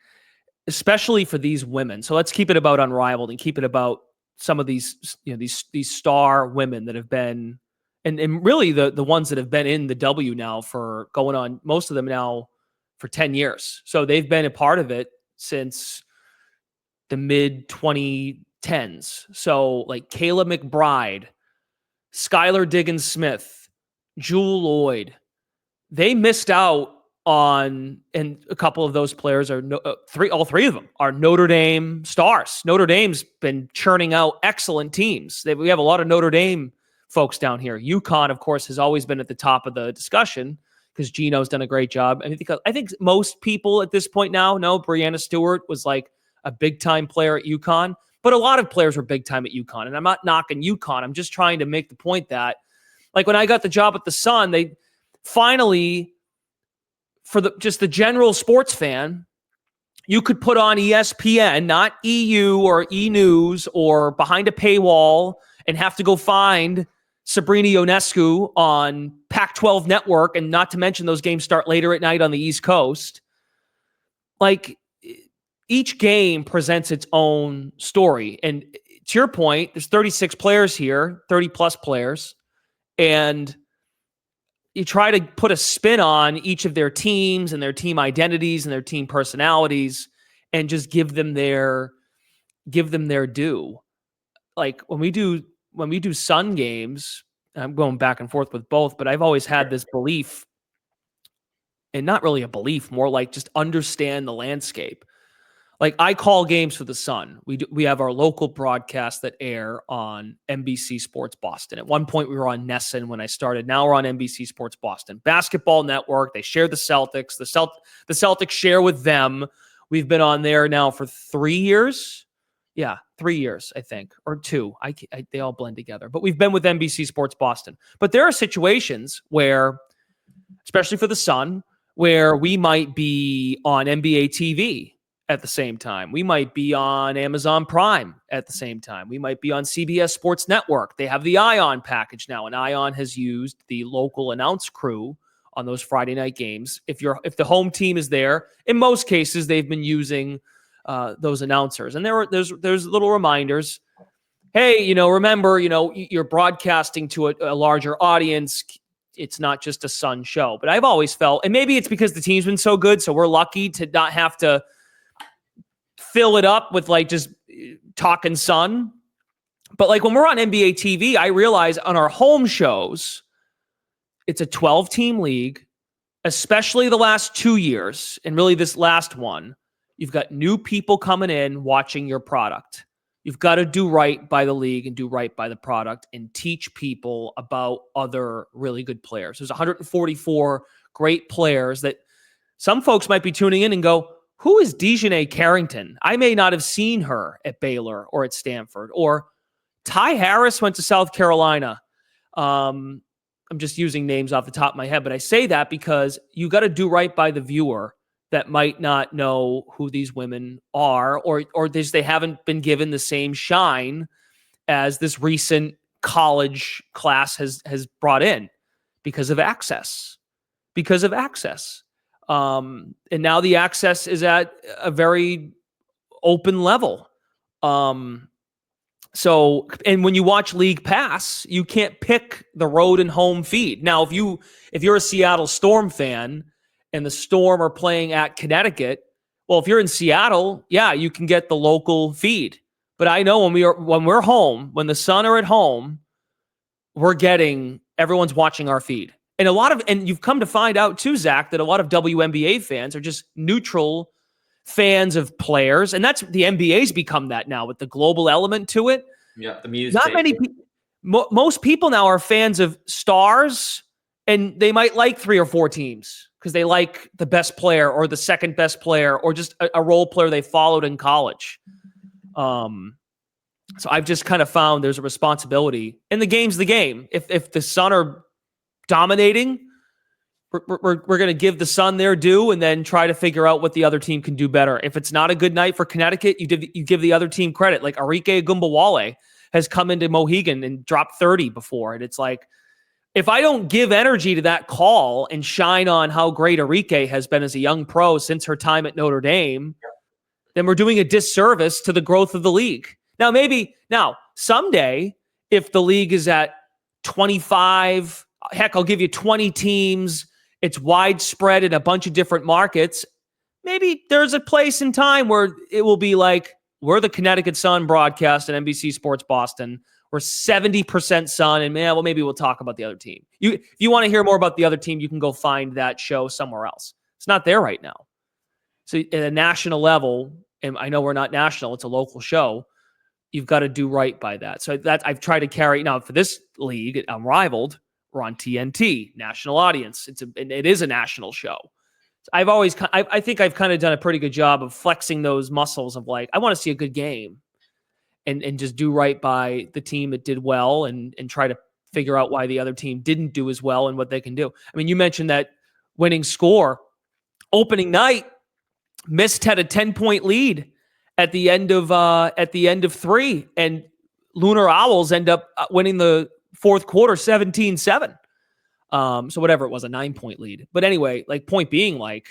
[SPEAKER 2] especially for these women. So let's keep it about Unrivaled and keep it about some of these, these star women that have been, and really the ones that have been in the W now for going on, most of them now for 10 years. So they've been a part of it since the mid 2010s. So like Kayla McBride, Skylar Diggins-Smith, Jewel Lloyd, they missed out on, and a couple of those players are all three of them are Notre Dame stars. Notre Dame's been churning out excellent teams. We have a lot of Notre Dame folks down here. UConn, of course, has always been at the top of the discussion because Gino's done a great job. I think most people at this point now know Breanna Stewart was like a big time player at UConn, but a lot of players were big time at UConn. And I'm not knocking UConn. I'm just trying to make the point that, like, when I got the job at the Sun, they finally, for just the general sports fan, you could put on ESPN, not EU or E-News or behind a paywall, and have to go find Sabrina Ionescu on Pac-12 Network, and not to mention those games start later at night on the East Coast. Like, each game presents its own story. And to your point, there's 36 players here, 30 plus players, and you try to put a spin on each of their teams and their team identities and their team personalities and just give them their due. Like, when we do Sun games, I'm going back and forth with both, but I've always had this belief, and not really a belief, more like just understand the landscape. Like, I call games for the Sun. We have our local broadcasts that air on NBC Sports Boston. At one point, we were on NESN when I started. Now we're on NBC Sports Boston. Basketball Network, they share the Celtics. The Celtics share with them. We've been on there now for 3 years. Yeah, 3 years, I think, or 2. They all blend together. But we've been with NBC Sports Boston. But there are situations where, especially for the Sun, where we might be on NBA TV at the same time. We might be on Amazon Prime at the same time. We might be on CBS Sports Network. They have the Ion package now, and Ion has used the local announce crew on those Friday night games. If the home team is there, in most cases, they've been using those announcers. And there's little reminders. Hey, remember, you're broadcasting to a larger audience. It's not just a Sun show. But I've always felt, and maybe it's because the team's been so good, so we're lucky to not have to fill it up with like just talking Sun. But like when we're on NBA TV, I realize on our home shows, it's a 12-team league, especially the last 2 years, and really this last one. You've got new people coming in watching your product. You've got to do right by the league and do right by the product and teach people about other really good players. There's 144 great players that some folks might be tuning in and go, who is Dejanay Carrington? I may not have seen her at Baylor or at Stanford. Or Ty Harris went to South Carolina. I'm just using names off the top of my head, but I say that because you got to do right by the viewer that might not know who these women are, or they haven't been given the same shine as this recent college class has brought in because of access. And now the access is at a very open level. So, and when you watch League Pass, you can't pick the road and home feed. Now, if you're a Seattle Storm fan and the Storm are playing at Connecticut, well, if you're in Seattle, yeah, you can get the local feed. But I know when we're home, when the Sun are at home, everyone's watching our feed. And you've come to find out too, Zach, that a lot of WNBA fans are just neutral fans of players. And that's the NBA's become that now with the global element to it.
[SPEAKER 1] Yeah, the music.
[SPEAKER 2] Not many people, most people now are fans of stars, and they might like 3 or 4 teams because they like the best player or the second best player or just a role player they followed in college. So I've just kind of found there's a responsibility, and the game's the game. If the Sun are dominating, we're going to give the Sun their due and then try to figure out what the other team can do better. If it's not a good night for Connecticut, you give the other team credit. Like Arike Gumbawale has come into Mohegan and dropped 30 before. And it's like, if I don't give energy to that call and shine on how great Arike has been as a young pro since her time at Notre Dame, then we're doing a disservice to the growth of the league. Now, someday, if the league is at 25, heck, I'll give you 20 teams, it's widespread in a bunch of different markets, maybe there's a place in time where it will be like, we're the Connecticut Sun broadcast and NBC Sports Boston. We're 70% Sun, and maybe we'll talk about the other team. If you want to hear more about the other team, you can go find that show somewhere else. It's not there right now. So at a national level, and I know we're not national, it's a local show, you've got to do right by that. So that I've tried to carry. Now, for this league, Unrivaled, we're on TNT, national audience. It is a national show. I think I've kind of done a pretty good job of flexing those muscles of like, I want to see a good game and just do right by the team that did well and try to figure out why the other team didn't do as well and what they can do. I mean, you mentioned that winning score. Opening night, Mist had a 10-point lead at the end of 3, and Lunar Owls end up winning the fourth quarter 17-7. So whatever it was, a 9-point lead. But anyway, like point being, like,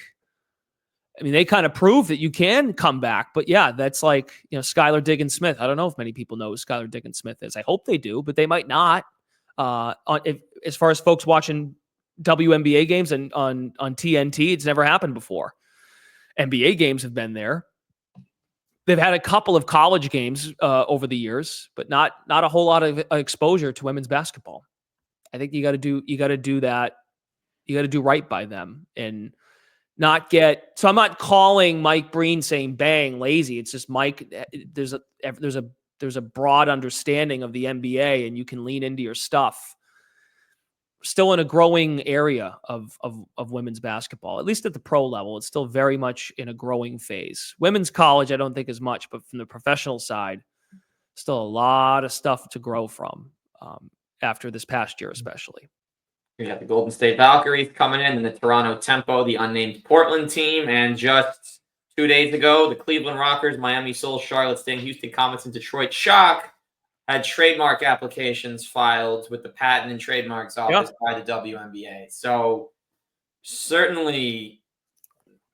[SPEAKER 2] I mean, they kind of prove that you can come back. But yeah, that's like, Skylar Diggins-Smith. I don't know if many people know who Skylar Diggins-Smith is. I hope they do, but they might not. As far as folks watching WNBA games and on TNT, it's never happened before. NBA games have been there. They've had a couple of college games over the years, but not a whole lot of exposure to women's basketball. I think you got to do that. You got to do right by them and not get. So I'm not calling Mike Breen saying bang lazy. It's just Mike. There's a broad understanding of the NBA, and you can lean into your stuff. Still in a growing area of women's basketball, at least at the pro level. It's still very much in a growing phase. Women's college, I don't think as much, but from the professional side, still a lot of stuff to grow from after this past year, especially.
[SPEAKER 1] We got the Golden State Valkyries coming in, and the Toronto Tempo, the unnamed Portland team, and just 2 days ago, the Cleveland Rockers, Miami Soul, Charlotte Sting, Houston Comets, and Detroit Shock had trademark applications filed with the Patent and Trademarks Office by the WNBA. So certainly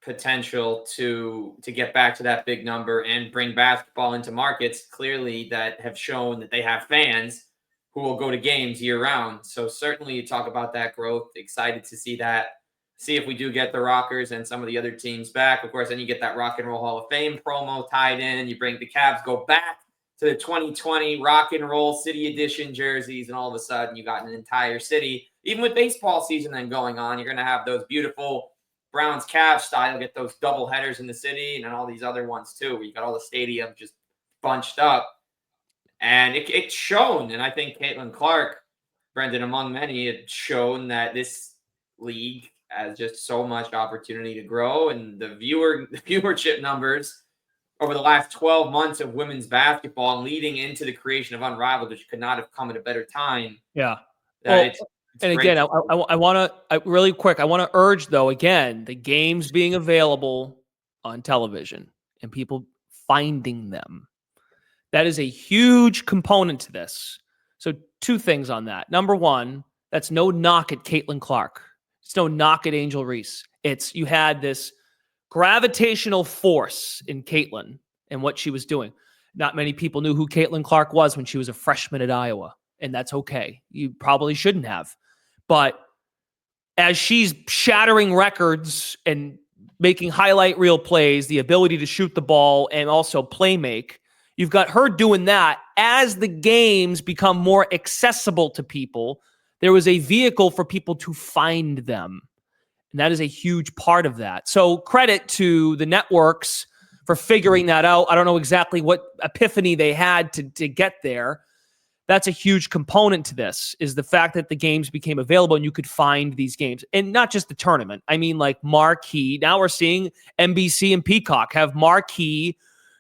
[SPEAKER 1] potential to get back to that big number and bring basketball into markets clearly that have shown that they have fans who will go to games year round. So certainly you talk about that growth. Excited to see that. See if we do get the Rockers and some of the other teams back. Of course, then you get that Rock and Roll Hall of Fame promo tied in. You bring the Cavs, go back to the 2020 Rock and Roll City Edition jerseys, and all of a sudden you got an entire city. Even with baseball season then going on, you're going to have those beautiful Browns-Cavs style, get those double headers in the city, and then all these other ones too, where you got all the stadiums just bunched up. And it's shown, and I think Caitlin Clark, Brendan, among many, had shown that this league has just so much opportunity to grow, and the viewership numbers over the last 12 months of women's basketball and leading into the creation of Unrivaled, which could not have come at a better time.
[SPEAKER 2] Yeah. Well, and again, I want to really quick, I want to urge, though, again, the games being available on television and people finding them. That is a huge component to this. So 2 things on that. Number one, that's no knock at Caitlin Clark. It's no knock at Angel Reese. It's you had this gravitational force in Caitlin and what she was doing. Not many people knew who Caitlin Clark was when she was a freshman at Iowa, and that's okay. You probably shouldn't have. But as she's shattering records and making highlight reel plays, the ability to shoot the ball and also play make, you've got her doing that. As the games become more accessible to people, there was a vehicle for people to find them. And that is a huge part of that. So credit to the networks for figuring that out. I don't know exactly what epiphany they had to get there. That's a huge component to this, is the fact that the games became available and you could find these games. And not just the tournament. I mean, like marquee. Now we're seeing NBC and Peacock have marquee.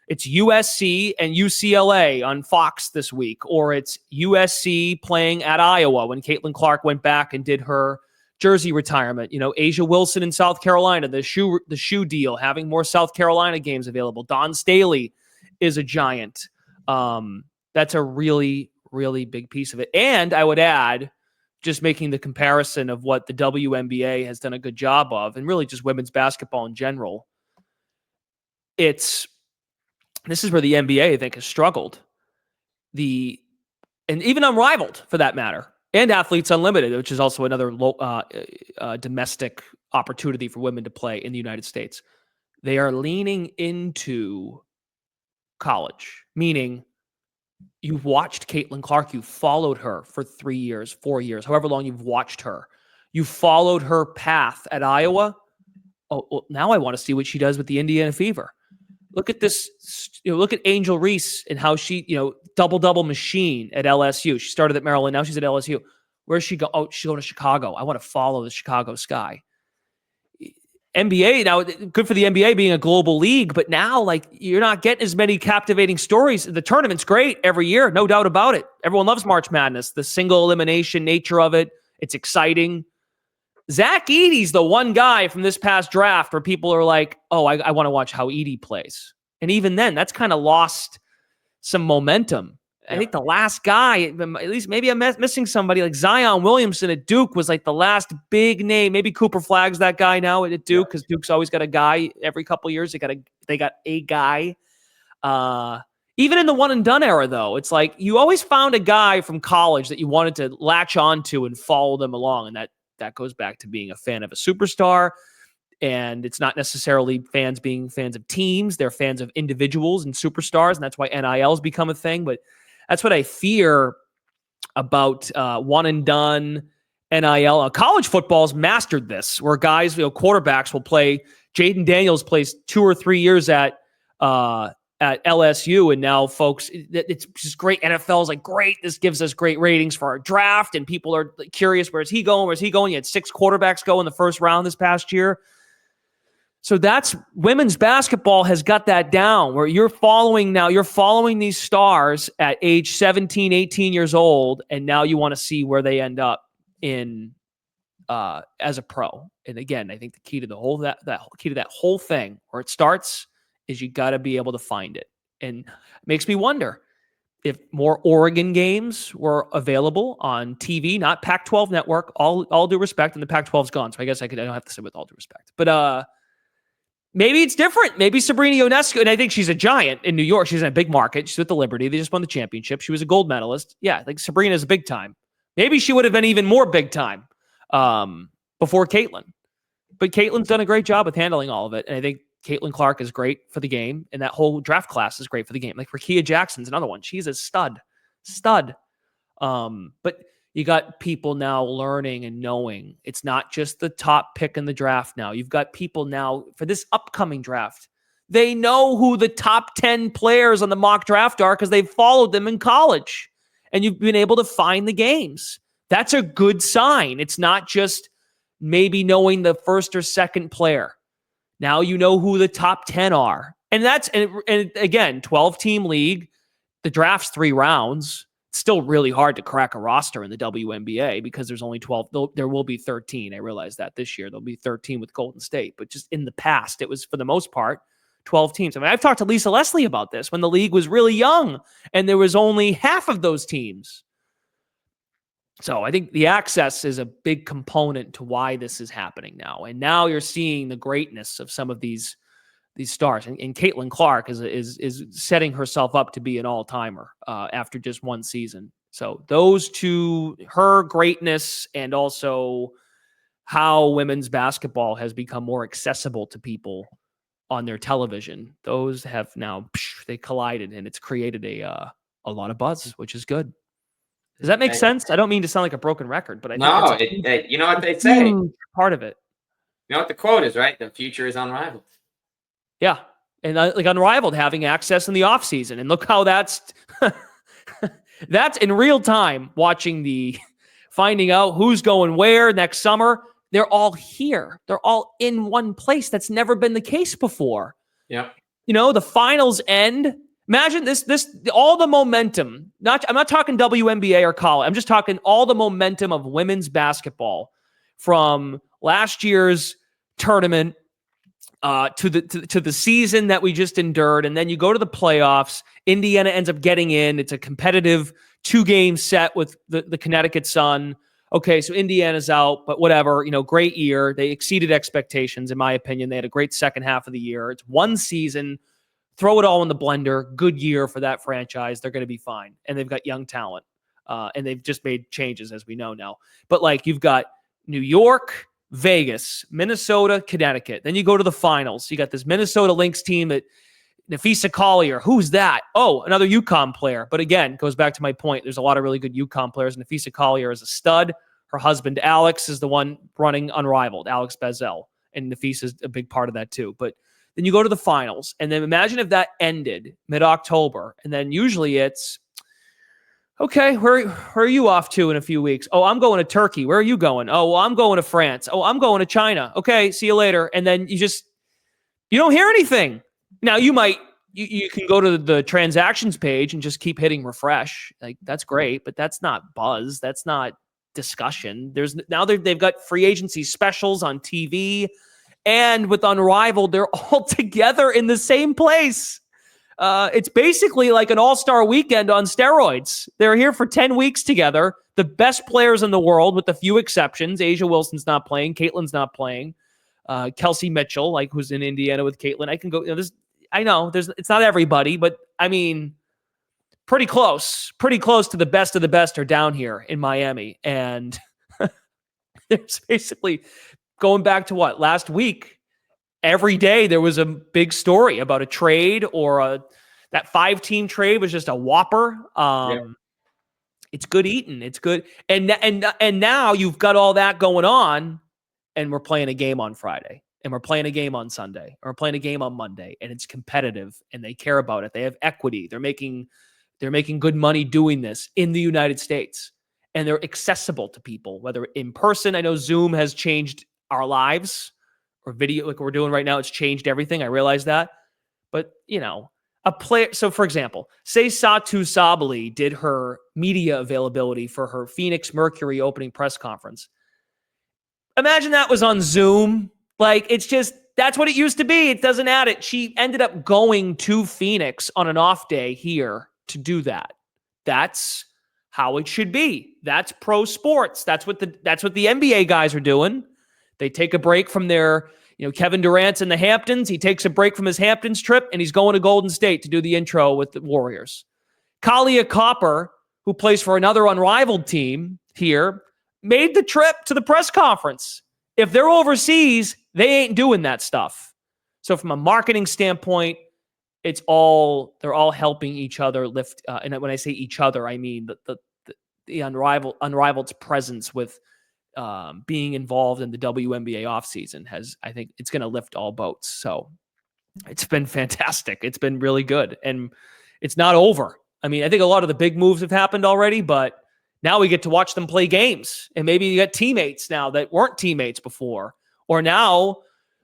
[SPEAKER 2] It's USC and UCLA on Fox this week, or it's USC playing at Iowa when Caitlin Clark went back and did her jersey retirement. Asia Wilson in South Carolina, the shoe deal, having more South Carolina games available. Don Staley is a giant. That's a really, really big piece of it. And I would add, just making the comparison of what the WNBA has done a good job of, and really just women's basketball in general. This is where the NBA, I think, has struggled. And even Unrivaled, for that matter, and Athletes Unlimited, which is also another domestic opportunity for women to play in the United States. They are leaning into college, meaning you've watched Caitlin Clark, you followed her for 3 years, 4 years, however long you've watched her. You followed her path at Iowa. Oh, well, now I want to see what she does with the Indiana Fever. Look at this. Look at Angel Reese and how she, double machine at LSU. She started at Maryland. Now she's at LSU. Where's she go? Oh, she's going to Chicago. I want to follow the Chicago Sky. NBA, now good for the NBA being a global league, but now you're not getting as many captivating stories. The tournament's great every year, no doubt about it. Everyone loves March Madness, the single elimination nature of it. It's exciting. Zach Edey's the one guy from this past draft where people are like, oh, I want to watch how Edey plays. And even then, that's kind of lost some momentum. I think the last guy, at least maybe I'm missing somebody, like Zion Williamson at Duke was the last big name. Maybe Cooper Flagg's that guy now at Duke, because Duke's always got a guy every couple of years. They got a guy. Even in the one and done era, though, it's you always found a guy from college that you wanted to latch onto and follow them along. And that goes back to being a fan of a superstar. And it's not necessarily fans being fans of teams. They're fans of individuals and superstars. And that's why NIL's become a thing. But that's what I fear about one and done NIL. College football's mastered this, where guys, quarterbacks will play. Jaden Daniels plays 2 or 3 years at LSU, and now folks, it's just great. NFL's great. This gives us great ratings for our draft, and people are curious, where's he going? Where's he going? You had 6 quarterbacks go in the first round this past year. So that's women's basketball has got that down, where you're following these stars at age 17, 18 years old, and now you want to see where they end up in as a pro. And again, I think the key to that whole thing, where it starts, is you got to be able to find it. And it makes me wonder if more Oregon games were available on TV, not Pac-12 network, all due respect, and the Pac-12's gone. So I guess I don't have to say with all due respect, but maybe it's different. Maybe Sabrina Ionescu, and I think she's a giant in New York. She's in a big market. She's with the Liberty. They just won the championship. She was a gold medalist. Yeah, Sabrina's big time. Maybe she would have been even more big time before Caitlin. But Caitlin's done a great job with handling all of it. And I think Caitlin Clark is great for the game. And that whole draft class is great for the game. Rakia Jackson's another one. She's a stud. But you got people now learning and knowing it's not just the top pick in the draft now. You've got people now for this upcoming draft. They know who the top 10 players on the mock draft are because they've followed them in college. And you've been able to find the games. That's a good sign. It's not just maybe knowing the first or second player. Now you know who the top 10 are. And again, 12-team league. The draft's 3 rounds. It's still really hard to crack a roster in the WNBA because there's only 12. There will be 13. I realize that this year there'll be 13 with Golden State. But just in the past, it was, for the most part, 12 teams. I mean, I've talked to Lisa Leslie about this when the league was really young and there was only half of those teams. So I think the access is a big component to why this is happening now. And now you're seeing the greatness of some of these stars. And Caitlin Clark is setting herself up to be an all-timer after just one season. So those two, her greatness and also how women's basketball has become more accessible to people on their television, those have now, they collided, and it's created a lot of buzz, which is good. Does that make sense? I don't mean to sound like a broken record, but I think
[SPEAKER 1] you know what they say.
[SPEAKER 2] Part of it.
[SPEAKER 1] You know what the quote is, right? The future is unrivaled.
[SPEAKER 2] Yeah. And Unrivaled having access in the offseason. And look how that's in real time, finding out who's going where next summer. They're all here. They're all in one place. That's never been the case before.
[SPEAKER 1] Yeah.
[SPEAKER 2] The finals end. Imagine this, all the momentum. I'm not talking WNBA or college. I'm just talking all the momentum of women's basketball from last year's tournament to the season that we just endured, and then you go to the playoffs. Indiana ends up getting in. It's a competitive 2-game set with the Connecticut Sun. Okay, so Indiana's out, but whatever. Great year. They exceeded expectations, in my opinion. They had a great second half of the year. It's one season. Throw it all in the blender. Good year for that franchise. They're going to be fine, and they've got young talent, and they've just made changes, as we know now. But you've got New York, Vegas, Minnesota, Connecticut. Then you go to the finals. You got this Minnesota Lynx team that Nafisa Collier. Who's that? Oh, another UConn player. But again, goes back to my point. There's a lot of really good UConn players. Nafisa Collier is a stud. Her husband, Alex, is the one running Unrivaled, Alex Bezel. And Nafisa is a big part of that too. But then you go to the finals. And then imagine if that ended mid-October. And then usually it's, okay, where are you off to in a few weeks? Oh, I'm going to Turkey. Where are you going? Oh, well, I'm going to France. Oh, I'm going to China. Okay, see you later. And then you don't hear anything. Now you can go to the transactions page and just keep hitting refresh. That's great, but that's not buzz. That's not discussion. They've got free agency specials on TV, and with Unrivaled, they're all together in the same place. It's basically like an all-star weekend on steroids. They're here for 10 weeks together. The best players in the world, with a few exceptions. Asia Wilson's not playing. Caitlin's not playing. Kelsey Mitchell, who's in Indiana with Caitlin. I can go. I know it's not everybody, but I mean, pretty close to the best of the best are down here in Miami. And there's basically, going back to last week, every day there was a big story about a trade or that 5-team trade was just a whopper. It's good eating. It's good. And now you've got all that going on, and we're playing a game on Friday, and we're playing a game on Sunday, or we're playing a game on Monday, and it's competitive, and they care about it. They have equity. They're making good money doing this in the United States, and they're accessible to people, whether in person. I know Zoom has changed our lives, or video like we're doing right now. It's changed everything. I realize that. But, a player. So, for example, say Satu Sabali did her media availability for her Phoenix Mercury opening press conference. Imagine that was on Zoom. It's just, that's what it used to be. It doesn't add it. She ended up going to Phoenix on an off day here to do that. That's how it should be. That's pro sports. That's what the NBA guys are doing. They take a break from their, Kevin Durant's in the Hamptons. He takes a break from his Hamptons trip, and he's going to Golden State to do the intro with the Warriors. Kalia Copper, who plays for another Unrivaled team here, made the trip to the press conference. If they're overseas, they ain't doing that stuff. So from a marketing standpoint, they're all helping each other lift. And when I say each other, I mean the Unrivaled's presence with being involved in the WNBA offseason I think it's going to lift all boats. So it's been fantastic. It's been really good. And it's not over. I mean, I think a lot of the big moves have happened already, but now we get to watch them play games. And maybe you got teammates now that weren't teammates before. Or now,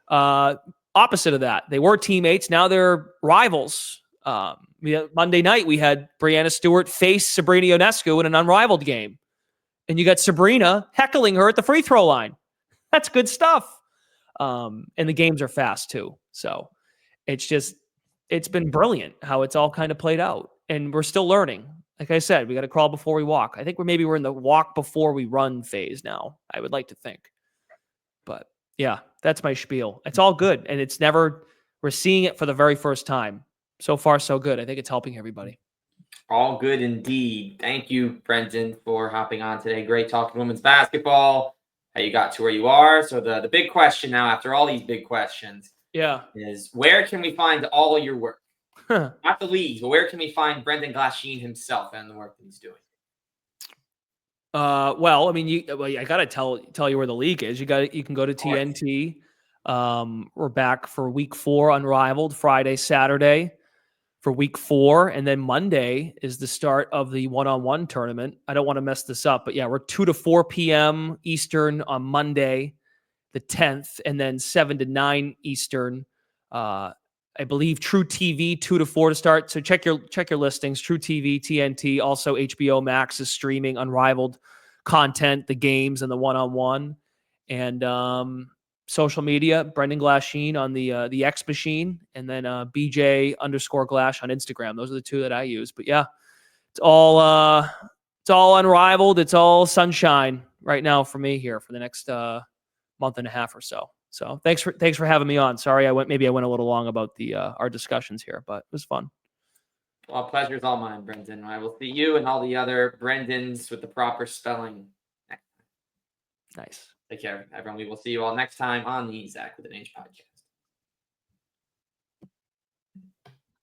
[SPEAKER 2] opposite of that. They were teammates. Now they're rivals. Monday night, we had Brianna Stewart face Sabrina Ionescu in an Unrivaled game. And you got Sabrina heckling her at the free throw line. That's good stuff. And the games are fast too. So it's been brilliant how it's all kind of played out. And we're still learning. Like I said, we got to crawl before we walk. I think we're in the walk before we run phase now, I would like to think. But yeah, that's my spiel. It's all good. And we're seeing it for the very first time. So far, so good. I think it's helping everybody.
[SPEAKER 1] All good indeed. Thank you, Brendan, for hopping on today. Great talking women's basketball, how you got to where you are. So the big question now, after all these big questions, is where can we find all your work? Not the leagues, but where can we find Brendan Glasheen himself and the work that he's doing?
[SPEAKER 2] Well, I mean, I gotta tell you where the league is. You can go to TNT. We're back for week 4 Unrivaled, Friday, Saturday for week 4, and then Monday is the start of the one-on-one tournament. I don't want to mess this up, but yeah, we're 2 to 4 p.m. Eastern on Monday, the 10th, and then 7 to 9 Eastern. I believe True TV 2 to 4 to start. So check your listings. True TV, TNT, also HBO Max is streaming Unrivaled content, the games, and the one-on-one. And social media, Brendan Glasheen on the X machine, and then BJ_Glash on Instagram. Those are the two that I use. But yeah, it's all unrivaled. It's all sunshine right now for me here for the next month and a half or so. So thanks for having me on. Sorry, I went a little long about our discussions here, but it was fun.
[SPEAKER 1] Well, pleasure's all mine, Brendan. I will see you and all the other Brendans with the proper spelling.
[SPEAKER 2] Nice.
[SPEAKER 1] Take care, everyone. We will see you all next time on the Zach with an H podcast.